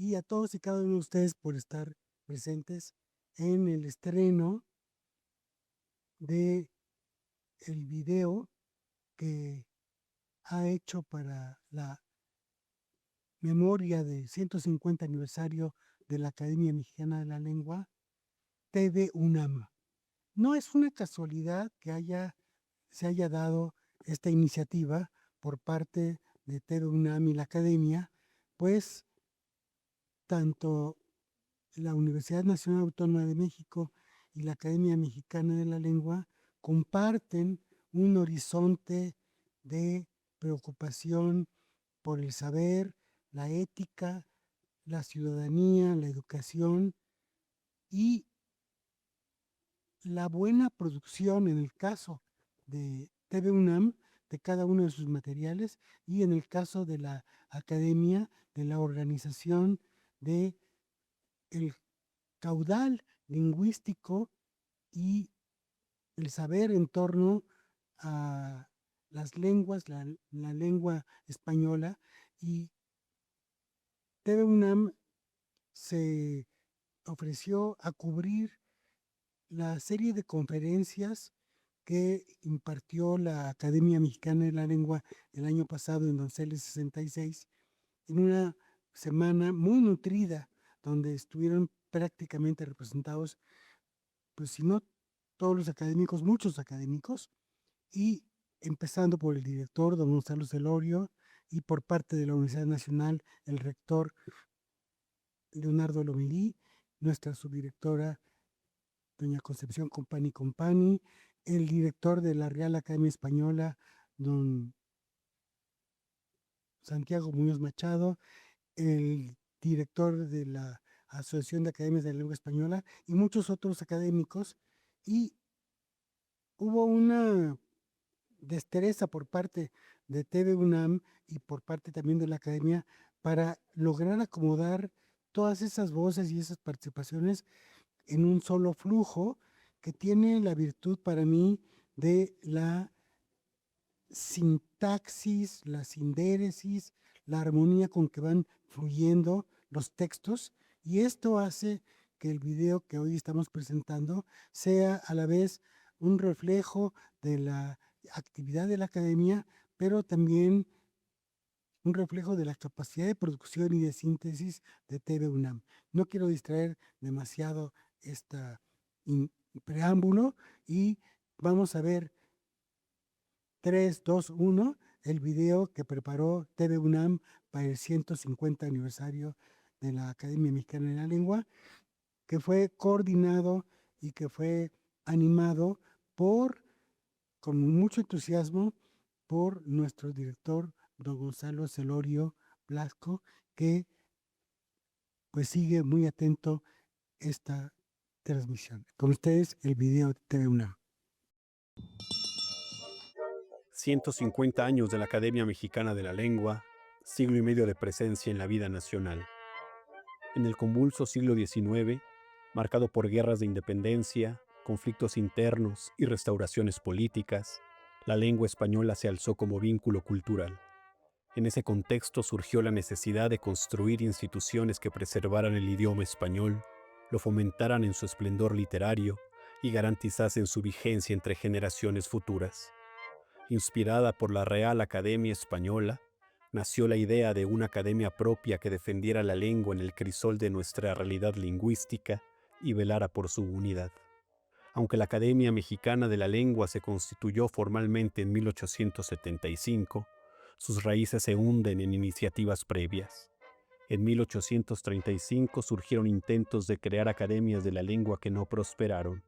y a todos y cada uno de ustedes por estar presentes en el estreno de el video que ha hecho para la memoria de 150 aniversario de la Academia Mexicana de la Lengua, TV UNAM. No es una casualidad que se haya dado esta iniciativa por parte de TV UNAM y la Academia, pues tanto la Universidad Nacional Autónoma de México y la Academia Mexicana de la Lengua comparten un horizonte de preocupación por el saber, la ética, la ciudadanía, la educación y la buena producción en el caso de TV UNAM, de cada uno de sus materiales, y en el caso de la academia, de la organización de el caudal lingüístico y el saber en torno a las lenguas, la lengua española. Y TV UNAM se ofreció a cubrir la serie de conferencias que impartió la Academia Mexicana de la Lengua el año pasado en Donceles 66, en una semana muy nutrida, donde estuvieron prácticamente representados, pues si no todos los académicos, muchos académicos, y empezando por el director, don Gonzalo Celorio, y por parte de la Universidad Nacional, el rector Leonardo Lomelí, nuestra subdirectora doña Concepción Compani, el director de la Real Academia Española, don Santiago Muñoz Machado, el director de la Asociación de Academias de la Lengua Española y muchos otros académicos. Y hubo una destreza por parte de TV UNAM y por parte también de la Academia para lograr acomodar todas esas voces y esas participaciones en un solo flujo que tiene la virtud para mí de la sintaxis, la sindéresis, la armonía con que van fluyendo los textos, y esto hace que el video que hoy estamos presentando sea a la vez un reflejo de la actividad de la academia, pero también un reflejo de la capacidad de producción y de síntesis de TV UNAM. No quiero distraer demasiado este preámbulo y vamos a ver 3, 2, 1, el video que preparó TV UNAM para el 150 aniversario de la Academia Mexicana de la Lengua, que fue coordinado y que fue animado con mucho entusiasmo, por nuestro director, don Gonzalo Celorio Blasco, que pues sigue muy atento esta transmisión. Con ustedes el video de TV UNAM. 150 años de la Academia Mexicana de la Lengua, siglo y medio de presencia en la vida nacional. En el convulso siglo XIX, marcado por guerras de independencia, conflictos internos y restauraciones políticas, la lengua española se alzó como vínculo cultural. En ese contexto surgió la necesidad de construir instituciones que preservaran el idioma español, lo fomentaran en su esplendor literario y garantizasen su vigencia entre generaciones futuras. Inspirada por la Real Academia Española, nació la idea de una academia propia que defendiera la lengua en el crisol de nuestra realidad lingüística y velara por su unidad. Aunque la Academia Mexicana de la Lengua se constituyó formalmente en 1875, sus raíces se hunden en iniciativas previas. En 1835 surgieron intentos de crear academias de la lengua que no prosperaron.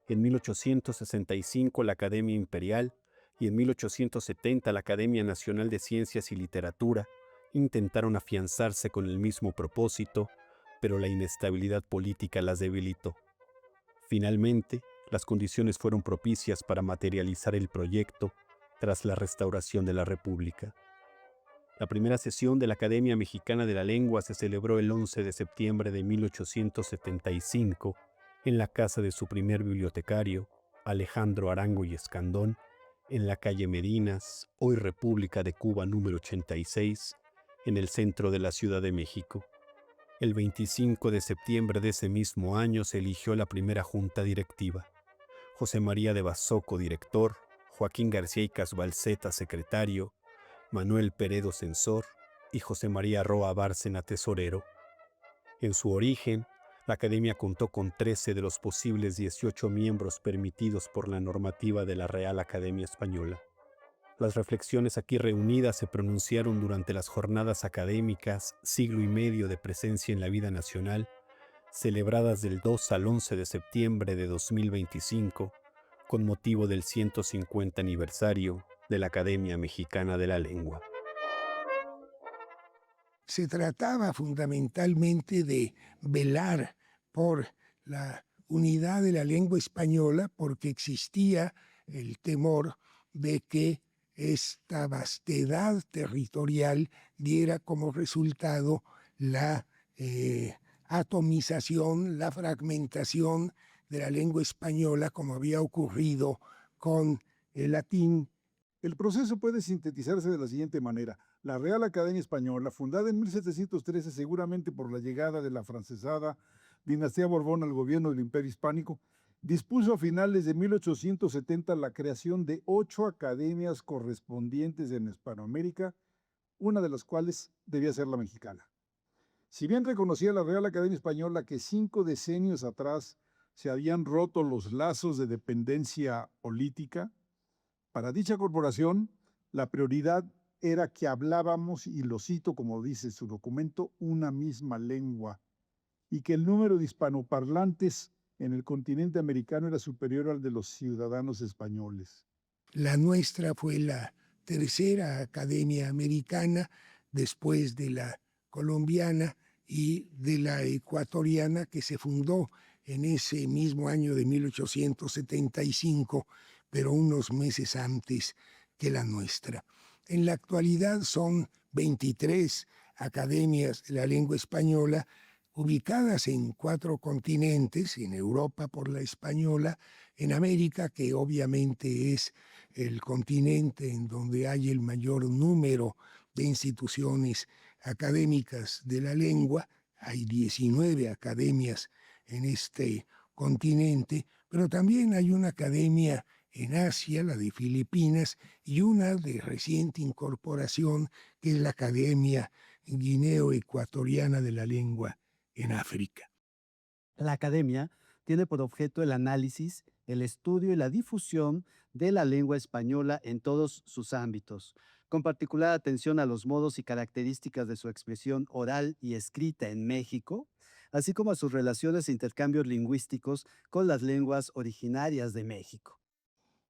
En 1865 la Academia Imperial y en 1870 la Academia Nacional de Ciencias y Literatura intentaron afianzarse con el mismo propósito, pero la inestabilidad política las debilitó. Finalmente, las condiciones fueron propicias para materializar el proyecto tras la restauración de la República. La primera sesión de la Academia Mexicana de la Lengua se celebró el 11 de septiembre de 1875 en la casa de su primer bibliotecario, Alejandro Arango y Escandón, en la calle Medinas, hoy República de Cuba número 86, en el centro de la Ciudad de México. El 25 de septiembre de ese mismo año se eligió la primera junta directiva. José María de Basoco, director, Joaquín García y Casbalceta, secretario, Manuel Peredo, censor, y José María Roa Bárcena, tesorero. En su origen, la Academia contó con 13 de los posibles 18 miembros permitidos por la normativa de la Real Academia Española. Las reflexiones aquí reunidas se pronunciaron durante las jornadas académicas Siglo y Medio de Presencia en la Vida Nacional, celebradas del 2 al 11 de septiembre de 2025, con motivo del 150 aniversario de la Academia Mexicana de la Lengua. Se trataba fundamentalmente de velar por la unidad de la lengua española porque existía el temor de que esta vastedad territorial diera como resultado la atomización, la fragmentación de la lengua española, como había ocurrido con el latín. El proceso puede sintetizarse de la siguiente manera. La Real Academia Española, fundada en 1713 seguramente por la llegada de la afrancesada dinastía Borbón al gobierno del Imperio Hispánico, dispuso a finales de 1870 la creación de 8 academias correspondientes en Hispanoamérica, una de las cuales debía ser la mexicana. Si bien reconocía la Real Academia Española que 5 decenios atrás se habían roto los lazos de dependencia política, para dicha corporación la prioridad era que hablábamos, y lo cito como dice su documento, una misma lengua, y que el número de hispanoparlantes en el continente americano era superior al de los ciudadanos españoles. La nuestra fue la tercera academia americana después de la colombiana y de la ecuatoriana, que se fundó en ese mismo año de 1875, pero unos meses antes que la nuestra. En la actualidad son 23 academias de la lengua española ubicadas en 4 continentes, en Europa por la española, en América, que obviamente es el continente en donde hay el mayor número de instituciones académicas de la lengua. Hay 19 academias en este continente, pero también hay una academia en Asia, la de Filipinas, y una de reciente incorporación, que es la Academia Guineo-Ecuatoriana de la Lengua en África. La academia tiene por objeto el análisis, el estudio y la difusión de la lengua española en todos sus ámbitos, con particular atención a los modos y características de su expresión oral y escrita en México, así como a sus relaciones e intercambios lingüísticos con las lenguas originarias de México.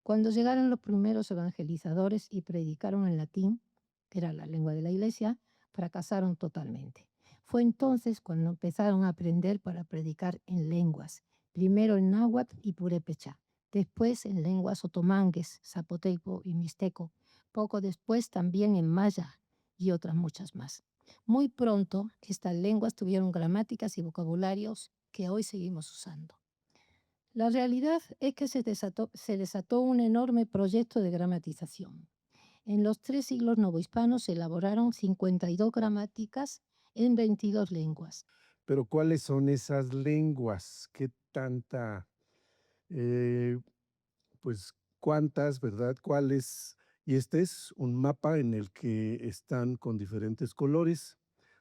Cuando llegaron los primeros evangelizadores y predicaron en latín, que era la lengua de la iglesia, fracasaron totalmente. Fue entonces cuando empezaron a aprender para predicar en lenguas, primero en náhuatl y purépecha, después en lenguas otomangues, zapoteco y mixteco, poco después también en maya y otras muchas más. Muy pronto estas lenguas tuvieron gramáticas y vocabularios que hoy seguimos usando. La realidad es que se desató un enorme proyecto de gramatización. En los 3 siglos novohispanos se elaboraron 52 gramáticas en 22 lenguas. Pero ¿cuáles son esas lenguas? ¿Qué tanta, pues cuántas, verdad? ¿Cuáles? Y este es un mapa en el que están con diferentes colores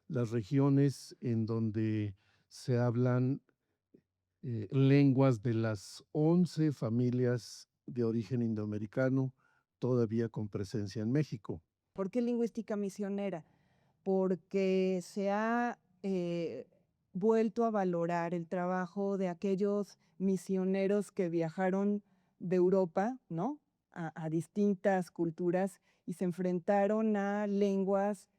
las regiones en donde se hablan lenguas de las 11 familias de origen indoamericano todavía con presencia en México. ¿Por qué lingüística misionera? Porque se ha vuelto a valorar el trabajo de aquellos misioneros que viajaron de Europa, ¿no?, a distintas culturas y se enfrentaron a lenguas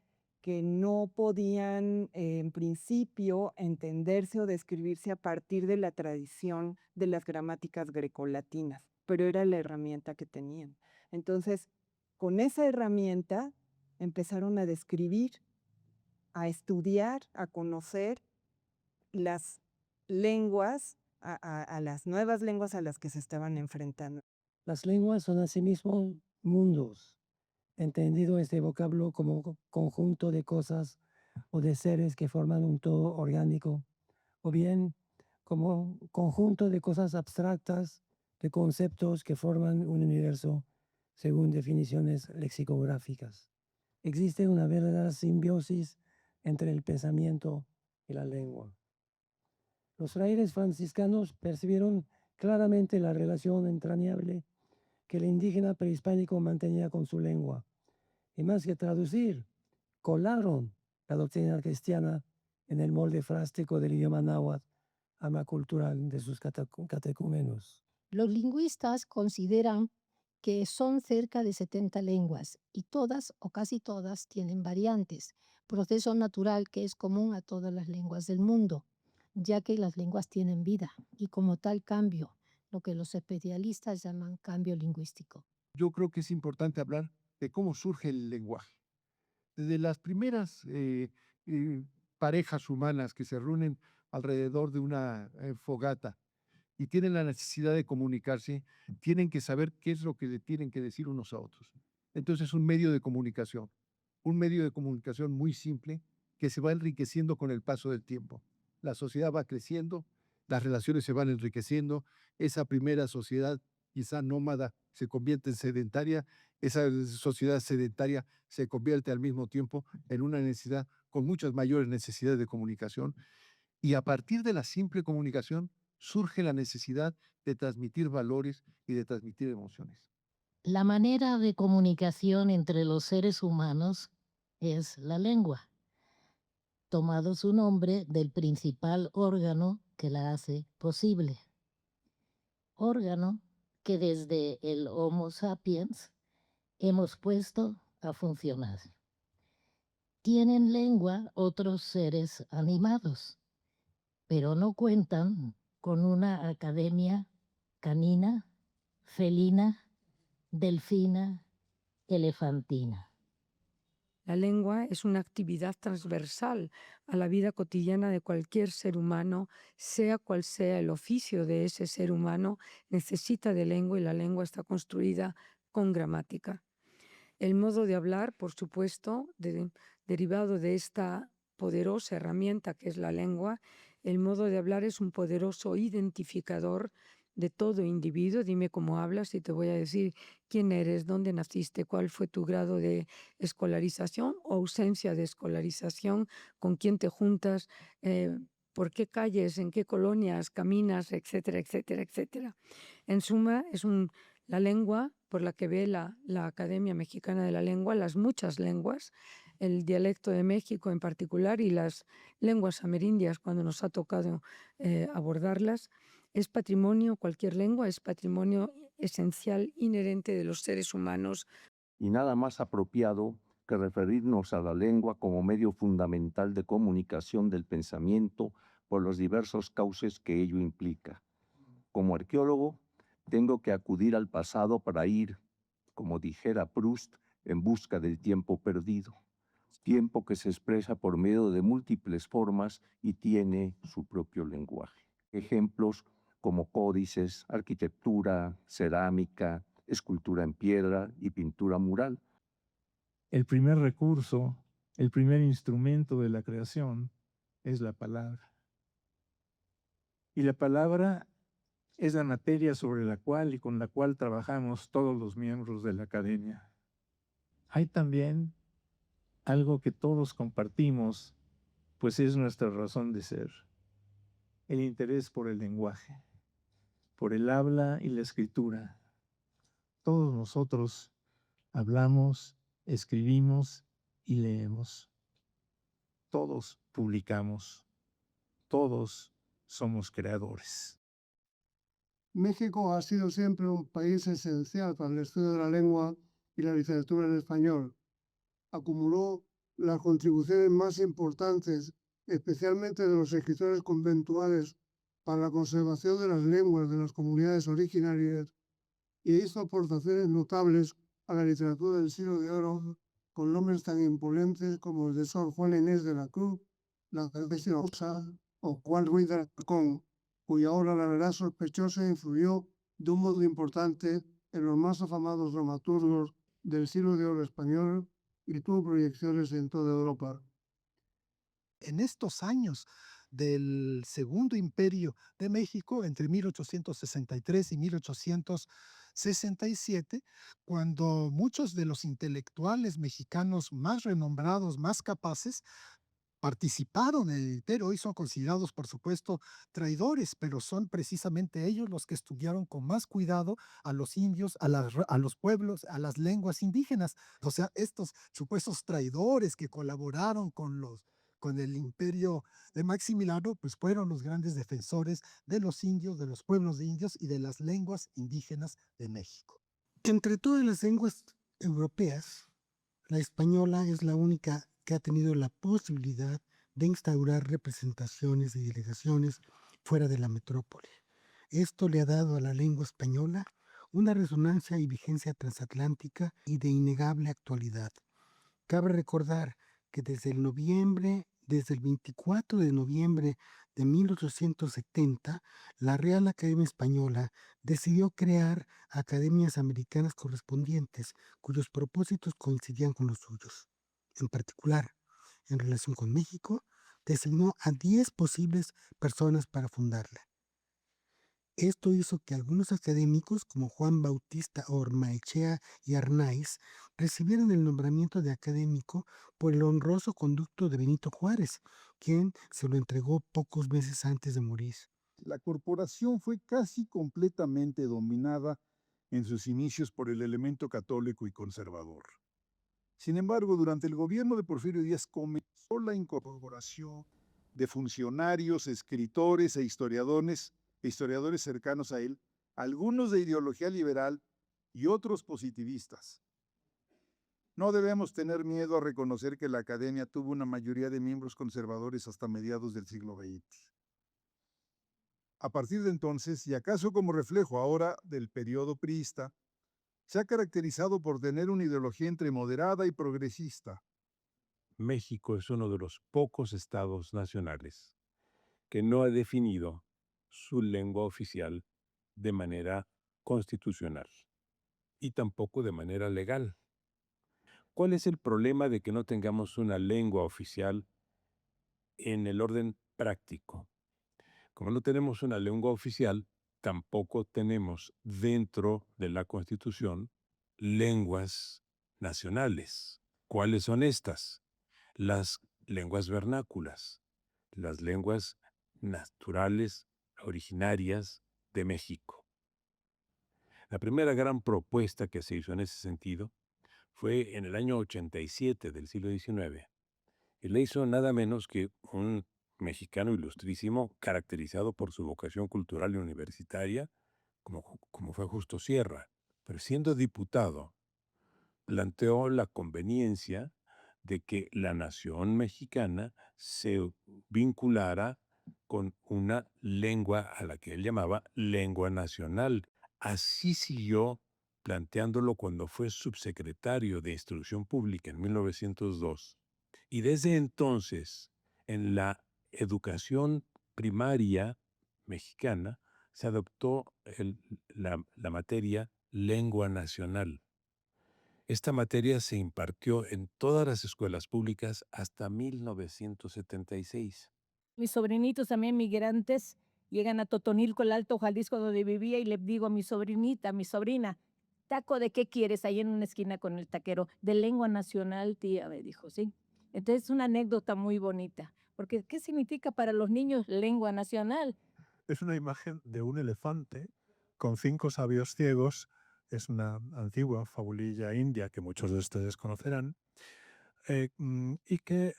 que no podían en principio entenderse o describirse a partir de la tradición de las gramáticas grecolatinas, pero era la herramienta que tenían. Entonces, con esa herramienta empezaron a describir, a estudiar, a conocer las lenguas, a las nuevas lenguas a las que se estaban enfrentando. Las lenguas son asimismo mundos, entendido este vocablo como conjunto de cosas o de seres que forman un todo orgánico, o bien como conjunto de cosas abstractas, de conceptos que forman un universo según definiciones lexicográficas. Existe una verdadera simbiosis entre el pensamiento y la lengua. Los frailes franciscanos percibieron claramente la relación entrañable que el indígena prehispánico mantenía con su lengua. Y más que traducir, colaron la doctrina cristiana en el molde frástico del idioma náhuatl a la cultura de sus catecúmenos. Los lingüistas consideran que son cerca de 70 lenguas y todas o casi todas tienen variantes, proceso natural que es común a todas las lenguas del mundo, ya que las lenguas tienen vida y como tal cambio, lo que los especialistas llaman cambio lingüístico. Yo creo que es importante hablar de cómo surge el lenguaje. Desde las primeras parejas humanas que se reúnen alrededor de una fogata y tienen la necesidad de comunicarse, tienen que saber qué es lo que le tienen que decir unos a otros. Entonces, un medio de comunicación muy simple que se va enriqueciendo con el paso del tiempo. La sociedad va creciendo, las relaciones se van enriqueciendo, esa primera sociedad quizá nómada se convierte en sedentaria, esa sociedad sedentaria se convierte al mismo tiempo en una necesidad con muchas mayores necesidades de comunicación y a partir de la simple comunicación surge la necesidad de transmitir valores y de transmitir emociones. La manera de comunicación entre los seres humanos es la lengua, tomado su nombre del principal órgano que la hace posible. Órgano que desde el Homo sapiens hemos puesto a funcionar. Tienen lengua otros seres animados, pero no cuentan con una academia canina, felina, delfina, elefantina. La lengua es una actividad transversal a la vida cotidiana de cualquier ser humano, sea cual sea el oficio de ese ser humano, necesita de lengua y la lengua está construida con gramática. El modo de hablar, por supuesto, derivado de esta poderosa herramienta que es la lengua, el modo de hablar es un poderoso identificador de todo individuo. Dime cómo hablas y te voy a decir quién eres, dónde naciste, cuál fue tu grado de escolarización o ausencia de escolarización, con quién te juntas, por qué calles, en qué colonias caminas, etcétera, etcétera, etcétera. En suma, es la lengua por la que ve la Academia Mexicana de la Lengua, las muchas lenguas, el dialecto de México en particular y las lenguas amerindias cuando nos ha tocado abordarlas. Es patrimonio, cualquier lengua es patrimonio esencial, inherente de los seres humanos. Y nada más apropiado que referirnos a la lengua como medio fundamental de comunicación del pensamiento por los diversos cauces que ello implica. Como arqueólogo, tengo que acudir al pasado para ir, como dijera Proust, en busca del tiempo perdido. Tiempo que se expresa por medio de múltiples formas y tiene su propio lenguaje. Ejemplos como códices, arquitectura, cerámica, escultura en piedra y pintura mural. El primer recurso, el primer instrumento de la creación es la palabra. Y la palabra es la materia sobre la cual y con la cual trabajamos todos los miembros de la academia. Hay también algo que todos compartimos, pues es nuestra razón de ser, el interés por el lenguaje, por el habla y la escritura. Todos nosotros hablamos, escribimos y leemos. Todos publicamos. Todos somos creadores. México ha sido siempre un país esencial para el estudio de la lengua y la literatura en español. Acumuló las contribuciones más importantes, especialmente de los escritores conventuales, para la conservación de las lenguas de las comunidades originarias y hizo aportaciones notables a la literatura del Siglo de Oro con nombres tan imponentes como el de Sor Juana Inés de la Cruz, la Rosa o Juan Ruiz de Alarcón, cuya obra La verdad sospechosa influyó de un modo importante en los más afamados dramaturgos del Siglo de Oro español y tuvo proyecciones en toda Europa. En estos años del Segundo Imperio de México, entre 1863 y 1867, cuando muchos de los intelectuales mexicanos más renombrados, más capaces, participaron en el imperio, hoy son considerados, por supuesto, traidores, pero son precisamente ellos los que estudiaron con más cuidado a los indios, a los pueblos, a las lenguas indígenas. O sea, estos supuestos traidores que colaboraron con el imperio de Maximiliano, pues fueron los grandes defensores de los indios, de los pueblos de indios y de las lenguas indígenas de México. Entre todas las lenguas europeas, la española es la única que ha tenido la posibilidad de instaurar representaciones y delegaciones fuera de la metrópoli. Esto le ha dado a la lengua española una resonancia y vigencia transatlántica y de innegable actualidad. Cabe recordar que desde el 24 de noviembre de 1870, la Real Academia Española decidió crear academias americanas correspondientes, cuyos propósitos coincidían con los suyos. En particular, en relación con México, designó a 10 posibles personas para fundarla. Esto hizo que algunos académicos, como Juan Bautista Ormaechea y Arnaiz, recibieran el nombramiento de académico por el honroso conducto de Benito Juárez, quien se lo entregó pocos meses antes de morir. La corporación fue casi completamente dominada en sus inicios por el elemento católico y conservador. Sin embargo, durante el gobierno de Porfirio Díaz comenzó la incorporación de funcionarios, escritores e historiadores cercanos a él, algunos de ideología liberal y otros positivistas. No debemos tener miedo a reconocer que la academia tuvo una mayoría de miembros conservadores hasta mediados del siglo XX. A partir de entonces, y acaso como reflejo ahora del periodo priista, se ha caracterizado por tener una ideología entre moderada y progresista. México es uno de los pocos estados nacionales que no ha definido su lengua oficial de manera constitucional y tampoco de manera legal. ¿Cuál es el problema de que no tengamos una lengua oficial en el orden práctico? Como no tenemos una lengua oficial, tampoco tenemos dentro de la Constitución lenguas nacionales. ¿Cuáles son estas? Las lenguas vernáculas, las lenguas naturales originarias de México. La primera gran propuesta que se hizo en ese sentido fue en el año 87 del siglo XIX. Y la hizo nada menos que un mexicano ilustrísimo, caracterizado por su vocación cultural y universitaria, como fue Justo Sierra. Pero siendo diputado, planteó la conveniencia de que la nación mexicana se vinculara con una lengua a la que él llamaba lengua nacional. Así siguió planteándolo cuando fue subsecretario de Instrucción Pública en 1902. Y desde entonces, en la educación primaria mexicana, se adoptó la materia lengua nacional. Esta materia se impartió en todas las escuelas públicas hasta 1976. Mis sobrinitos también migrantes llegan a Totonilco, el Alto Jalisco, donde vivía, y le digo a mi sobrinita, a mi sobrina, ¿taco de qué quieres? Ahí en una esquina con el taquero. De lengua nacional, tía, me dijo, sí. Entonces es una anécdota muy bonita, porque ¿qué significa para los niños lengua nacional? Es una imagen de un elefante con 5 sabios ciegos. Es una antigua fabulilla india que muchos de ustedes conocerán, y que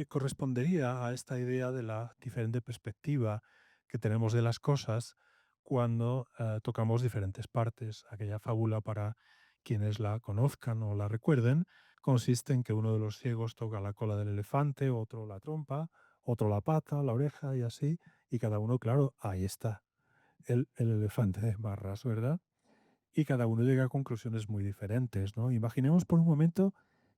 correspondería a esta idea de la diferente perspectiva que tenemos de las cosas cuando tocamos diferentes partes. Aquella fábula, para quienes la conozcan o la recuerden, consiste en que uno de los ciegos toca la cola del elefante, otro la trompa, otro la pata, la oreja y así, y cada uno, claro, ahí está el elefante de barras, ¿verdad? Y cada uno llega a conclusiones muy diferentes, ¿no? Imaginemos por un momento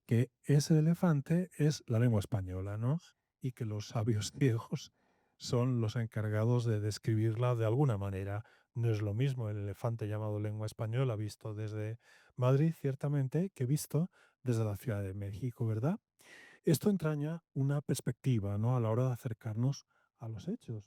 que ese elefante es la lengua española, ¿no? Y que los sabios ciegos son los encargados de describirla de alguna manera. No es lo mismo el elefante llamado lengua española visto desde Madrid, ciertamente, que visto desde la Ciudad de México, ¿verdad? Esto entraña una perspectiva, ¿no?, a la hora de acercarnos a los hechos.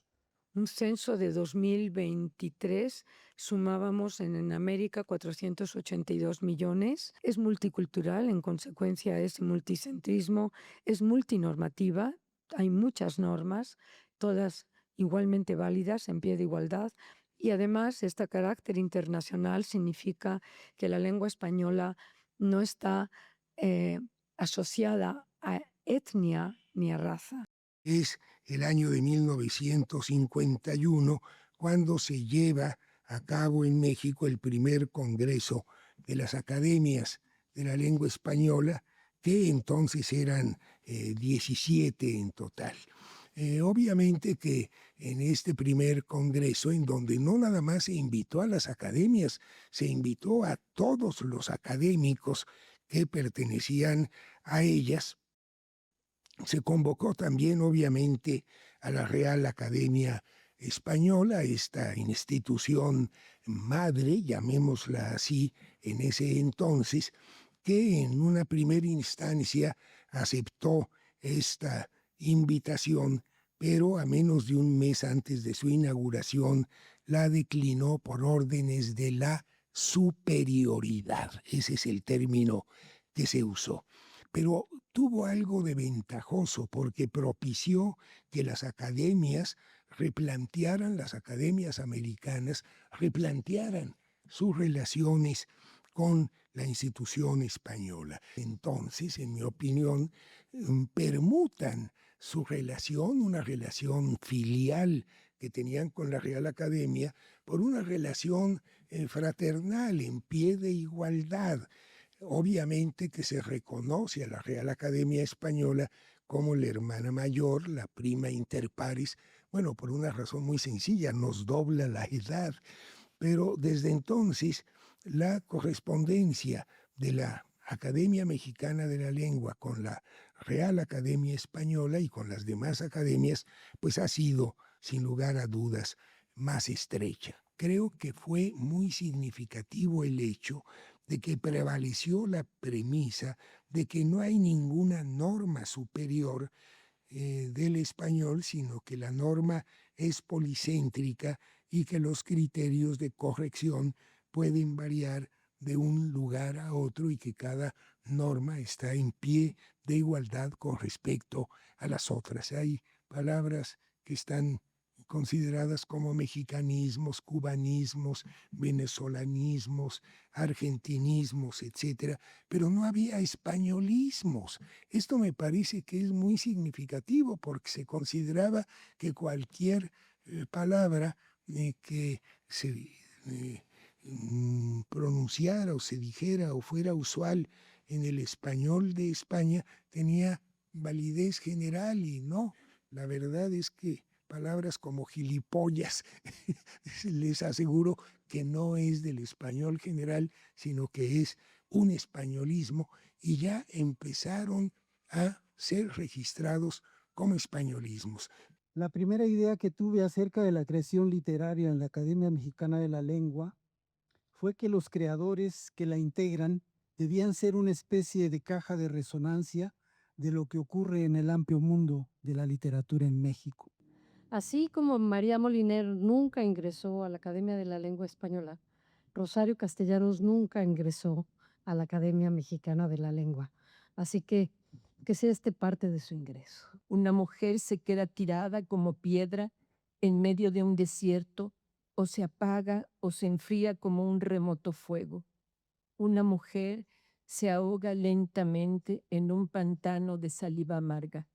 Un censo de 2023 sumábamos en América 482 millones. Es multicultural, en consecuencia es multicentrismo, es multinormativa. Hay muchas normas, todas igualmente válidas, en pie de igualdad. Y además, este carácter internacional significa que la lengua española no está asociada a etnia ni a raza. Es el año de 1951 cuando se lleva a cabo en México el primer congreso de las academias de la lengua española, que entonces eran 17 en total. Obviamente que en este primer congreso, en donde no nada más se invitó a las academias, se invitó a todos los académicos que pertenecían a ellas, se convocó también, obviamente, a la Real Academia Española, esta institución madre, llamémosla así, en ese entonces, que en una primera instancia aceptó esta invitación, pero a menos de un mes antes de su inauguración la declinó por órdenes de la superioridad. Ese es el término que se usó. Pero tuvo algo de ventajoso porque propició que las academias replantearan, las academias americanas replantearan sus relaciones con la institución española. Entonces, en mi opinión, permutan su relación, una relación filial que tenían con la Real Academia, por una relación fraternal, en pie de igualdad. Obviamente que se reconoce a la Real Academia Española como la hermana mayor, la prima inter pares, bueno, por una razón muy sencilla, nos dobla la edad. Pero desde entonces la correspondencia de la Academia Mexicana de la Lengua con la Real Academia Española y con las demás academias, pues ha sido, sin lugar a dudas, más estrecha. Creo que fue muy significativo el hecho de que prevaleció la premisa de que no hay ninguna norma superior del español, sino que la norma es policéntrica y que los criterios de corrección pueden variar de un lugar a otro y que cada norma está en pie de igualdad con respecto a las otras. Hay palabras que están consideradas como mexicanismos, cubanismos, venezolanismos, argentinismos, etcétera, pero no había españolismos. Esto me parece que es muy significativo porque se consideraba que cualquier palabra que se pronunciara o se dijera o fuera usual en el español de España tenía validez general y no. La verdad es que palabras como gilipollas, les aseguro que no es del español general, sino que es un españolismo y ya empezaron a ser registrados como españolismos. La primera idea que tuve acerca de la creación literaria en la Academia Mexicana de la Lengua fue que los creadores que la integran debían ser una especie de caja de resonancia de lo que ocurre en el amplio mundo de la literatura en México. Así como María Moliner nunca ingresó a la Academia de la Lengua Española, Rosario Castellanos nunca ingresó a la Academia Mexicana de la Lengua. Así que sea este parte de su ingreso. Una mujer se queda tirada como piedra en medio de un desierto, o se apaga o se enfría como un remoto fuego. Una mujer se ahoga lentamente en un pantano de saliva amarga.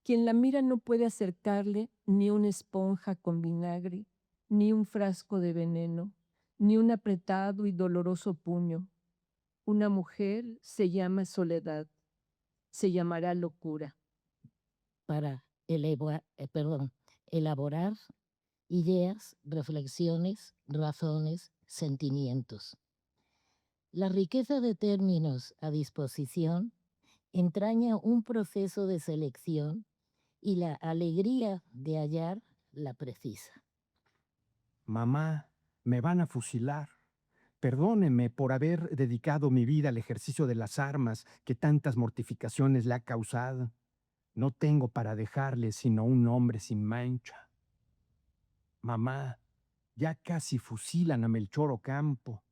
Quien la mira no puede acercarle ni una esponja con vinagre, ni un frasco de veneno, ni un apretado y doloroso puño. Una mujer se llama soledad, se llamará locura. Para elaborar ideas, reflexiones, razones, sentimientos. La riqueza de términos a disposición entraña un proceso de selección y la alegría de hallar la precisa. Mamá, me van a fusilar. Perdóneme por haber dedicado mi vida al ejercicio de las armas que tantas mortificaciones le ha causado. No tengo para dejarle sino un hombre sin mancha. Mamá, ya casi fusilan a Melchor Ocampo.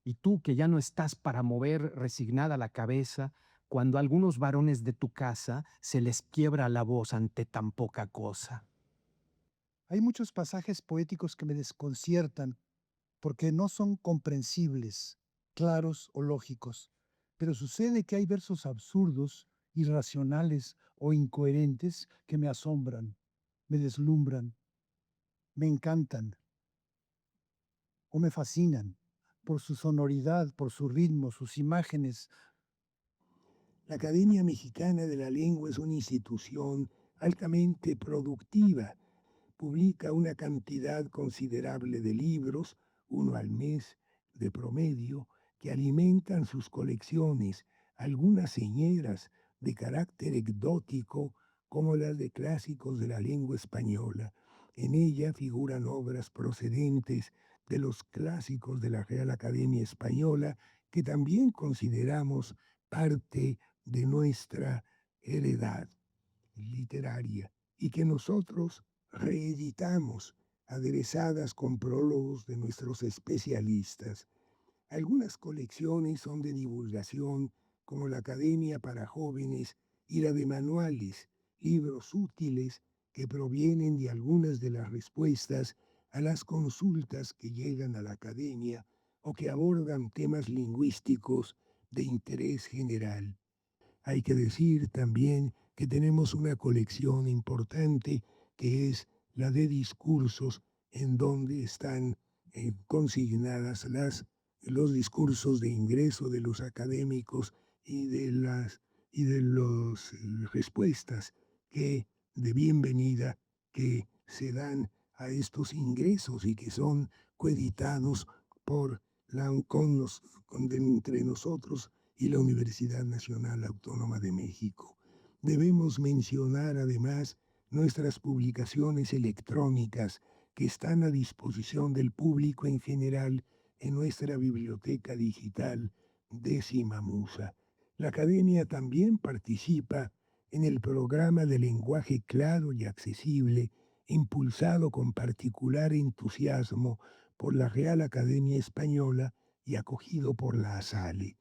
Y tú que ya no estás para mover resignada la cabeza, cuando a algunos varones de tu casa se les quiebra la voz ante tan poca cosa. Hay muchos pasajes poéticos que me desconciertan porque no son comprensibles, claros o lógicos, pero sucede que hay versos absurdos, irracionales o incoherentes que me asombran, me deslumbran, me encantan o me fascinan por su sonoridad, por su ritmo, sus imágenes. La Academia Mexicana de la Lengua es una institución altamente productiva. Publica una cantidad considerable de libros, uno al mes de promedio, que alimentan sus colecciones, algunas señeras de carácter exótico como las de clásicos de la lengua española. En ella figuran obras procedentes de los clásicos de la Real Academia Española que también consideramos parte de nuestra heredad literaria y que nosotros reeditamos, aderezadas con prólogos de nuestros especialistas. Algunas colecciones son de divulgación, como la Academia para Jóvenes y la de manuales, libros útiles que provienen de algunas de las respuestas a las consultas que llegan a la Academia o que abordan temas lingüísticos de interés general. Hay que decir también que tenemos una colección importante que es la de discursos, en donde están consignadas los discursos de ingreso de los académicos y de las respuestas de bienvenida que se dan a estos ingresos y que son coeditados por entre nosotros y la Universidad Nacional Autónoma de México. Debemos mencionar además nuestras publicaciones electrónicas que están a disposición del público en general en nuestra biblioteca digital Décima Musa. La Academia también participa en el programa de lenguaje claro y accesible, impulsado con particular entusiasmo por la Real Academia Española y acogido por la ASALE.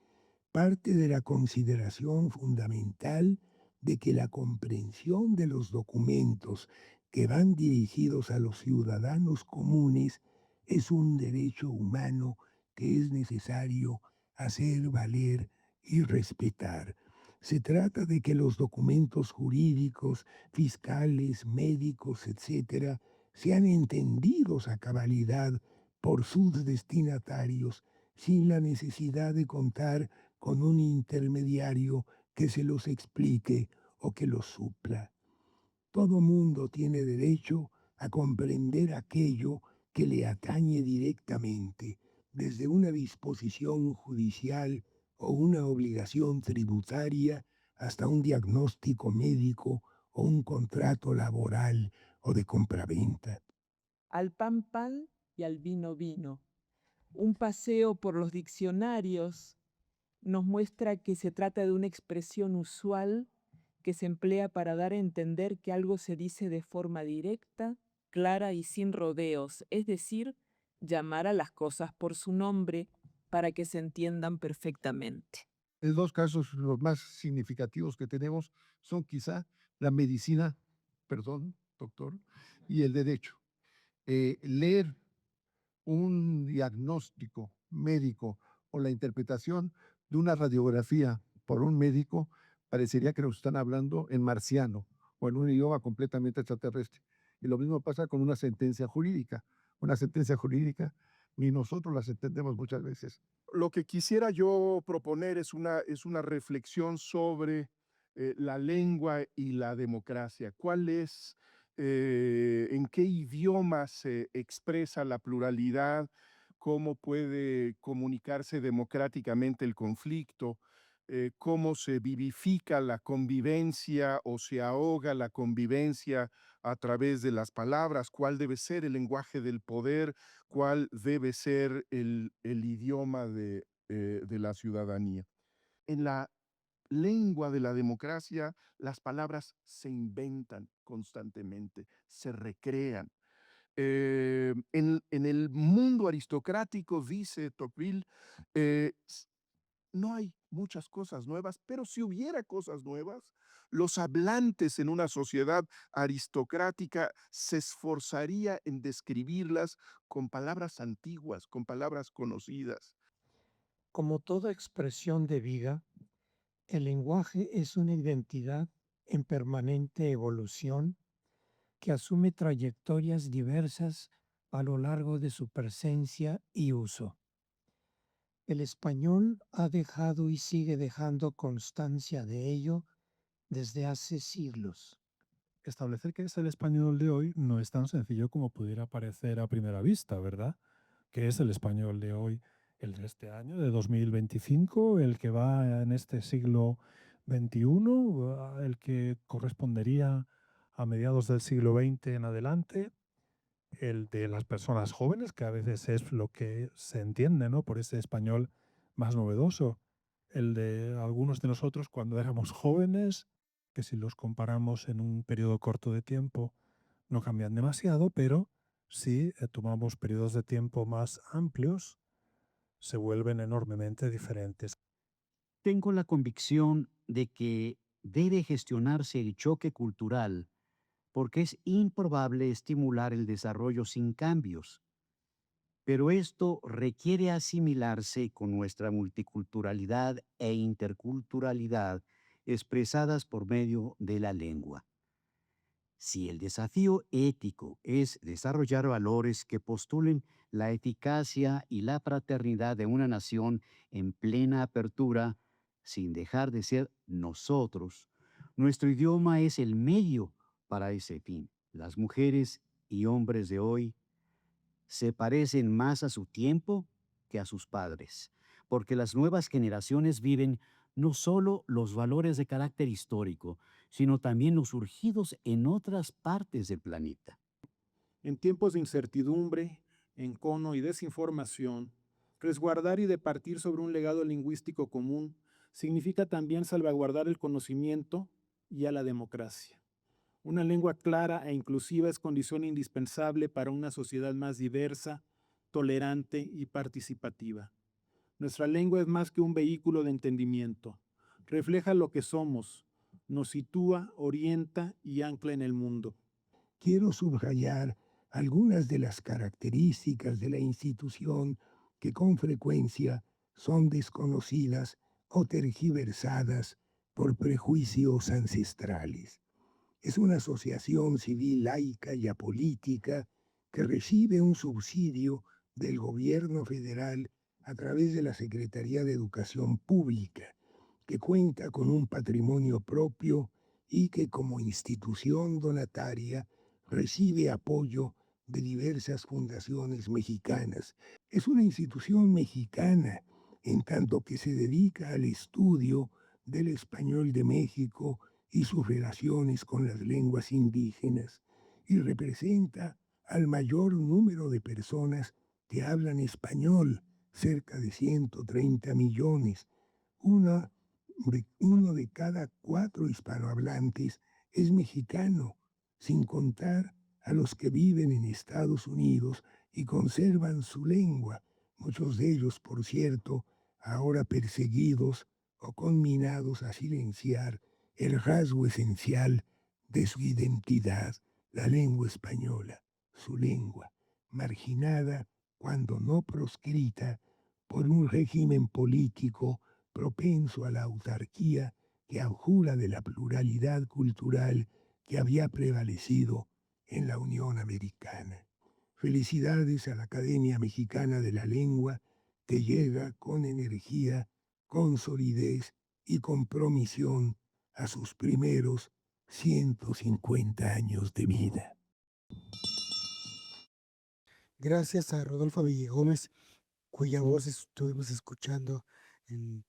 Parte de la consideración fundamental de que la comprensión de los documentos que van dirigidos a los ciudadanos comunes es un derecho humano que es necesario hacer valer y respetar. Se trata de que los documentos jurídicos, fiscales, médicos, etc., sean entendidos a cabalidad por sus destinatarios sin la necesidad de contar con un intermediario que se los explique o que los supla. Todo mundo tiene derecho a comprender aquello que le atañe directamente, desde una disposición judicial o una obligación tributaria hasta un diagnóstico médico o un contrato laboral o de compraventa. Al pan pan y al vino vino. Un paseo por los diccionarios nos muestra que se trata de una expresión usual que se emplea para dar a entender que algo se dice de forma directa, clara y sin rodeos, es decir, llamar a las cosas por su nombre para que se entiendan perfectamente. Los dos casos los más significativos que tenemos son quizá la medicina, perdón, doctor, y el derecho. Leer un diagnóstico médico o la interpretación de una radiografía por un médico parecería que nos están hablando en marciano o en un idioma completamente extraterrestre. Y lo mismo pasa con una sentencia jurídica. Una sentencia jurídica ni nosotros las entendemos muchas veces. Lo que quisiera yo proponer es una reflexión sobre la lengua y la democracia. ¿Cuál es, en qué idioma se expresa la pluralidad? ¿Cómo puede comunicarse democráticamente el conflicto? cómo se vivifica la convivencia o se ahoga la convivencia a través de las palabras, cuál debe ser el lenguaje del poder, cuál debe ser el idioma de la ciudadanía. En la lengua de la democracia, las palabras se inventan constantemente, se recrean. En el mundo aristocrático, dice Tocqueville, no hay muchas cosas nuevas, pero si hubiera cosas nuevas, los hablantes en una sociedad aristocrática se esforzaría en describirlas con palabras antiguas, con palabras conocidas. Como toda expresión de vida, el lenguaje es una identidad en permanente evolución que asume trayectorias diversas a lo largo de su presencia y uso. El español ha dejado y sigue dejando constancia de ello desde hace siglos. Establecer qué es el español de hoy no es tan sencillo como pudiera parecer a primera vista, ¿verdad? ¿Qué es el español de hoy? ¿El de este año, de 2025? ¿El que va en este siglo XXI? ¿El que correspondería a mediados del siglo XX en adelante? ¿El de las personas jóvenes, que a veces es lo que se entiende, ¿no?, por ese español más novedoso? ¿El de algunos de nosotros cuando éramos jóvenes, que si los comparamos en un periodo corto de tiempo no cambian demasiado, pero si tomamos periodos de tiempo más amplios, se vuelven enormemente diferentes? Tengo la convicción de que debe gestionarse el choque cultural porque es improbable estimular el desarrollo sin cambios. Pero esto requiere asimilarse con nuestra multiculturalidad e interculturalidad expresadas por medio de la lengua. Si el desafío ético es desarrollar valores que postulen la eficacia y la fraternidad de una nación en plena apertura, sin dejar de ser nosotros, nuestro idioma es el medio para ese fin. Las mujeres y hombres de hoy se parecen más a su tiempo que a sus padres, porque las nuevas generaciones viven no solo los valores de carácter histórico, sino también los surgidos en otras partes del planeta. En tiempos de incertidumbre, encono y desinformación, resguardar y departir sobre un legado lingüístico común significa también salvaguardar el conocimiento y a la democracia. Una lengua clara e inclusiva es condición indispensable para una sociedad más diversa, tolerante y participativa. Nuestra lengua es más que un vehículo de entendimiento. Refleja lo que somos, nos sitúa, orienta y ancla en el mundo. Quiero subrayar algunas de las características de la institución que con frecuencia son desconocidas o tergiversadas por prejuicios ancestrales. Es una asociación civil laica y apolítica que recibe un subsidio del gobierno federal a través de la Secretaría de Educación Pública, que cuenta con un patrimonio propio y que como institución donataria recibe apoyo de diversas fundaciones mexicanas. Es una institución mexicana en tanto que se dedica al estudio del español de México y sus relaciones con las lenguas indígenas, y representa al mayor número de personas que hablan español, cerca de 130 millones. Uno de cada 4 hispanohablantes es mexicano, sin contar a los que viven en Estados Unidos y conservan su lengua, muchos de ellos, por cierto, ahora perseguidos o conminados a silenciar el rasgo esencial de su identidad, la lengua española, su lengua, marginada cuando no proscrita por un régimen político propenso a la autarquía que abjura de la pluralidad cultural que había prevalecido en la Unión Americana. Felicidades a la Academia Mexicana de la Lengua, que llega con energía, con solidez y compromisión a sus primeros 150 años de vida. Gracias a Rodolfo Villegómez, cuya voz estuvimos escuchando en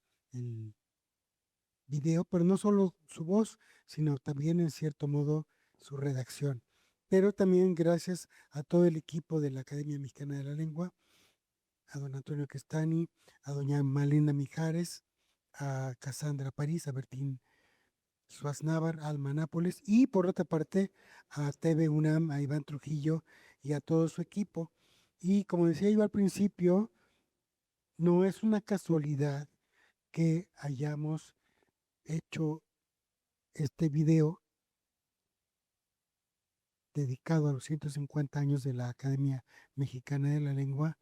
video, pero no solo su voz, sino también en cierto modo su redacción. Pero también gracias a todo el equipo de la Academia Mexicana de la Lengua, a don Antonio Questani, a doña Malena Mijares, a Cassandra París, a Bertín Suaznavar, a Alma Nápoles y por otra parte a TV UNAM, a Iván Trujillo y a todo su equipo. Y como decía yo al principio, no es una casualidad que hayamos hecho este video dedicado a los 150 años de la Academia Mexicana de la Lengua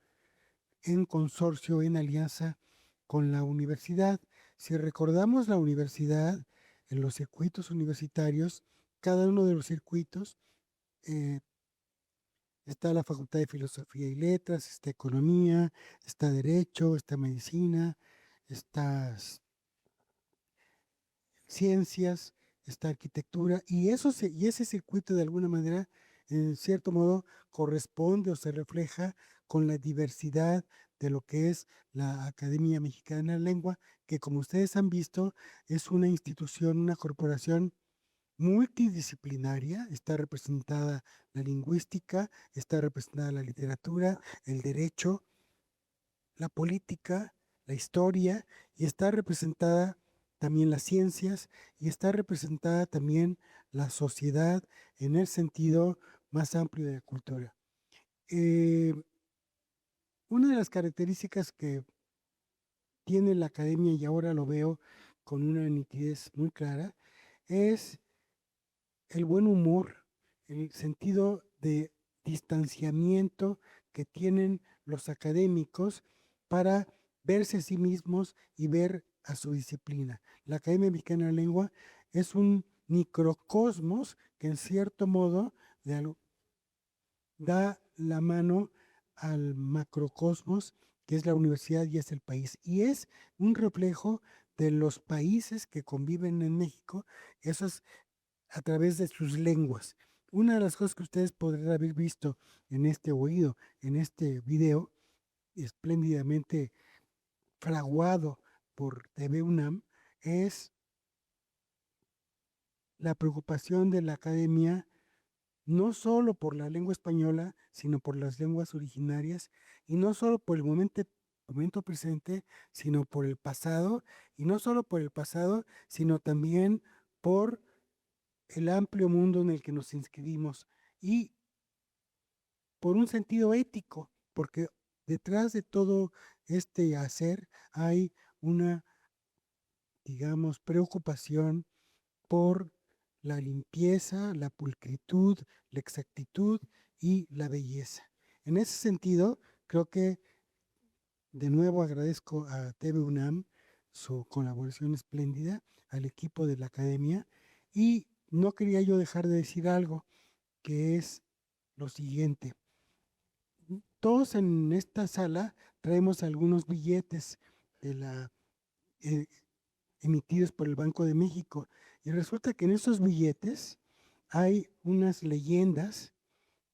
en consorcio, en alianza con la universidad. Si recordamos la universidad, en los circuitos universitarios, cada uno de los circuitos está la Facultad de Filosofía y Letras, está Economía, está Derecho, está Medicina, está Ciencias, está Arquitectura, y ese circuito de alguna manera, en cierto modo, corresponde o se refleja con la diversidad de lo que es la Academia Mexicana de la Lengua, que como ustedes han visto, es una institución, una corporación multidisciplinaria. Está representada la lingüística, está representada la literatura, el derecho, la política, la historia, y está representada también las ciencias, y está representada también la sociedad en el sentido más amplio de la cultura. Una de las características que tiene la academia, y ahora lo veo con una nitidez muy clara, es el buen humor, el sentido de distanciamiento que tienen los académicos para verse a sí mismos y ver a su disciplina. La Academia Mexicana de la Lengua es un microcosmos que en cierto modo da la mano al macrocosmos que es la universidad y es el país. Y es un reflejo de los países que conviven en México, esos a través de sus lenguas. Una de las cosas que ustedes podrán haber visto en este oído, en este video, espléndidamente fraguado por TV UNAM, es la preocupación de la academia no solo por la lengua española, sino por las lenguas originarias, y no solo por el momento presente, sino por el pasado, y no solo por el pasado, sino también por el amplio mundo en el que nos inscribimos, y por un sentido ético, porque detrás de todo este hacer hay una, digamos, preocupación por la limpieza, la pulcritud, la exactitud y la belleza. En ese sentido, creo que de nuevo agradezco a TV UNAM su colaboración espléndida, al equipo de la academia, y no quería yo dejar de decir algo, que es lo siguiente. Todos en esta sala traemos algunos billetes de emitidos por el Banco de México, y resulta que en esos billetes hay unas leyendas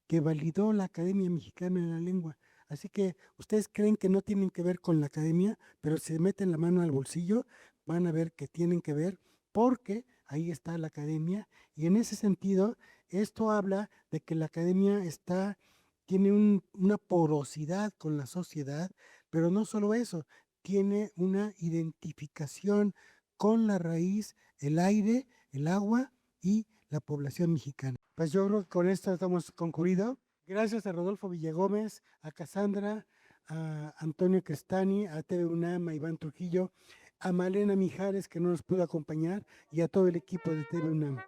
que validó la Academia Mexicana de la Lengua. Así que ustedes creen que no tienen que ver con la academia, pero si meten la mano al bolsillo, van a ver que tienen que ver, porque ahí está la academia, y en ese sentido, esto habla de que la academia tiene una porosidad con la sociedad, pero no solo eso, tiene una identificación con la raíz, el aire, el agua y la población mexicana. Pues yo creo que con esto estamos concluido. Gracias a Rodolfo Villagómez, a Cassandra, a Antonio Crestani, a TV UNAM, a Iván Trujillo, a Malena Mijares, que no nos pudo acompañar, y a todo el equipo de TV UNAM.